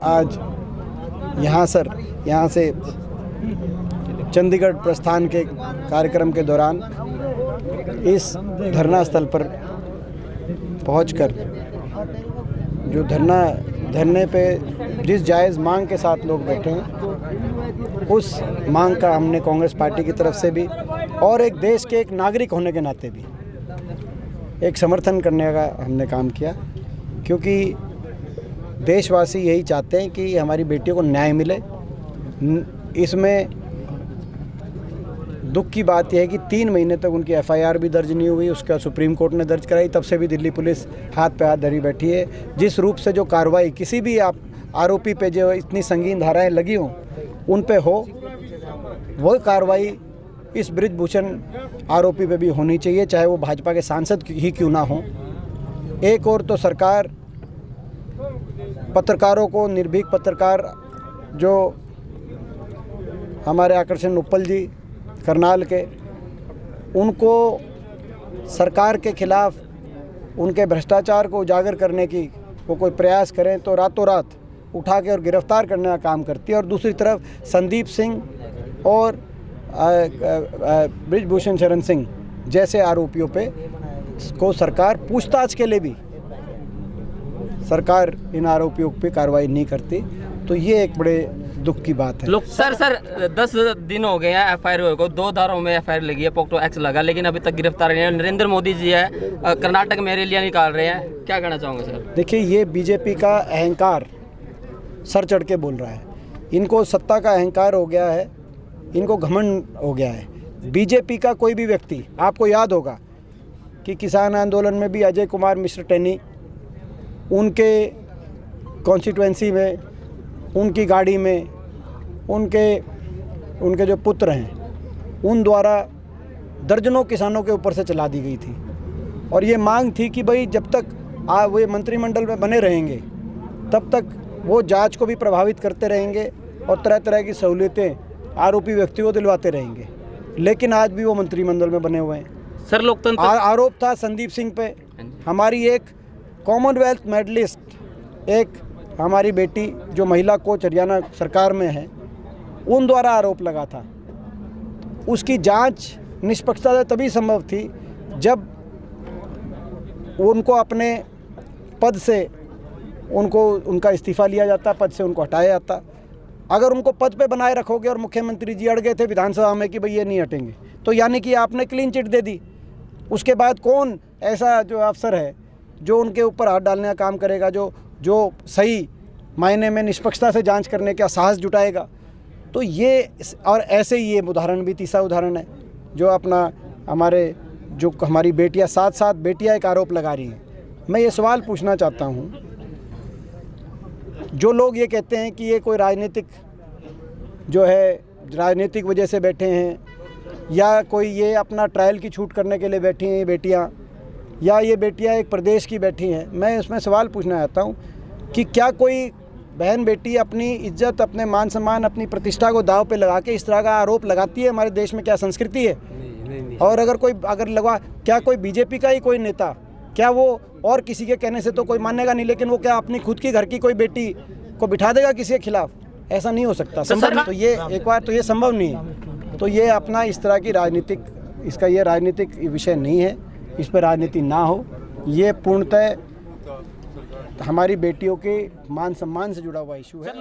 आज यहाँ से चंडीगढ़ प्रस्थान के कार्यक्रम के दौरान इस धरना स्थल पर पहुंचकर जो धरने पे जिस जायज़ मांग के साथ लोग बैठे हैं, उस मांग का हमने कांग्रेस पार्टी की तरफ से भी और एक देश के एक नागरिक होने के नाते भी एक समर्थन करने का हमने काम किया, क्योंकि देशवासी यही चाहते हैं कि हमारी बेटियों को न्याय मिले। इसमें दुख की बात यह है कि 3 महीने तक उनकी एफआईआर भी दर्ज नहीं हुई, उसका सुप्रीम कोर्ट ने दर्ज कराई, तब से भी दिल्ली पुलिस हाथ पे हाथ धरी बैठी है। जिस रूप से जो कार्रवाई किसी भी आरोपी पे जो इतनी संगीन धाराएं लगी हों उन पे हो, वही कार्रवाई इस बृजभूषण आरोपी पे भी होनी चाहिए, चाहे वो भाजपा के सांसद ही क्यों ना हो। एक और तो सरकार पत्रकारों को, निर्भीक पत्रकार जो हमारे आकर्षण उप्पल जी करनाल के, उनको सरकार के खिलाफ उनके भ्रष्टाचार को उजागर करने की वो कोई प्रयास करें तो रातों रात उठा के और गिरफ्तार करने का काम करती है। और दूसरी तरफ संदीप सिंह और बृजभूषण शरण सिंह जैसे आरोपियों पे को सरकार पूछताछ के लिए भी सरकार इन आरोपियों पे कार्रवाई नहीं करती, तो ये एक बड़े दुख की बात है। सर 10 दिन हो गए हैं एफआईआर को, 2 धाराओं में एफआईआर लगी है, पोक्सो एक्ट लगा, लेकिन अभी तक गिरफ्तार नहीं है। नरेंद्र मोदी जी है कर्नाटक में रैलियां निकाल रहे हैं, क्या कहना चाहोगे सर? देखिए, ये बीजेपी का अहंकार सर चढ़ के बोल रहा है। इनको सत्ता का अहंकार हो गया है, इनको घमंड हो गया है। बीजेपी का कोई भी व्यक्ति, आपको याद होगा कि किसान आंदोलन में भी अजय कुमार मिश्र टेनी, उनके कॉन्स्टिट्यूएंसी में, उनकी गाड़ी में उनके जो पुत्र हैं उन द्वारा दर्जनों किसानों के ऊपर से चला दी गई थी। और ये मांग थी कि भाई जब तक वे मंत्रिमंडल में बने रहेंगे तब तक वो जांच को भी प्रभावित करते रहेंगे और तरह तरह की सहूलियतें आरोपी व्यक्ति को दिलवाते रहेंगे। लेकिन आज भी वो मंत्रिमंडल में बने हुए हैं। सर लोकतंत्र आरोप था संदीप सिंह पे, हमारी एक कॉमनवेल्थ मेडलिस्ट, एक हमारी बेटी जो महिला कोच हरियाणा सरकार में है, उन द्वारा आरोप लगा था। उसकी जांच निष्पक्षता से तभी संभव थी जब उनको अपने पद से उनका इस्तीफ़ा लिया जाता, पद से उनको हटाया जाता। अगर उनको पद पे बनाए रखोगे और मुख्यमंत्री जी अड़ गए थे विधानसभा में कि भाई ये नहीं हटेंगे, तो यानी कि आपने क्लीन चिट दे दी। उसके बाद कौन ऐसा जो अफसर है जो उनके ऊपर हाथ डालने का काम करेगा, जो सही मायने में निष्पक्षता से जांच करने का साहस जुटाएगा? तो ये और ऐसे ही ये उदाहरण भी तीसरा उदाहरण है जो हमारी बेटियां, 7 बेटियां एक आरोप लगा रही हैं। मैं ये सवाल पूछना चाहता हूँ, जो लोग ये कहते हैं कि ये कोई राजनीतिक वजह से बैठे हैं, या कोई ये अपना ट्रायल की छूट करने के लिए बैठी हैं ये बेटियां, या ये बेटियां एक प्रदेश की बैठी हैं, मैं इसमें सवाल पूछना चाहता हूँ कि क्या कोई बहन बेटी अपनी इज्जत, अपने मान सम्मान, अपनी प्रतिष्ठा को दांव पे लगा के इस तरह का आरोप लगाती है? हमारे देश में क्या संस्कृति है? और क्या कोई बीजेपी का ही कोई नेता, क्या वो और किसी के कहने से तो कोई मानेगा नहीं, लेकिन वो क्या अपनी खुद की घर की कोई बेटी को बिठा देगा किसी के खिलाफ? ऐसा नहीं हो सकता, संभव नहीं। तो ये एक बार तो ये संभव नहीं है। तो ये अपना इस तरह की ये राजनीतिक विषय नहीं है, इस पर राजनीति ना हो। ये पूर्णतः हमारी बेटियों के मान सम्मान से जुड़ा हुआ इशू है।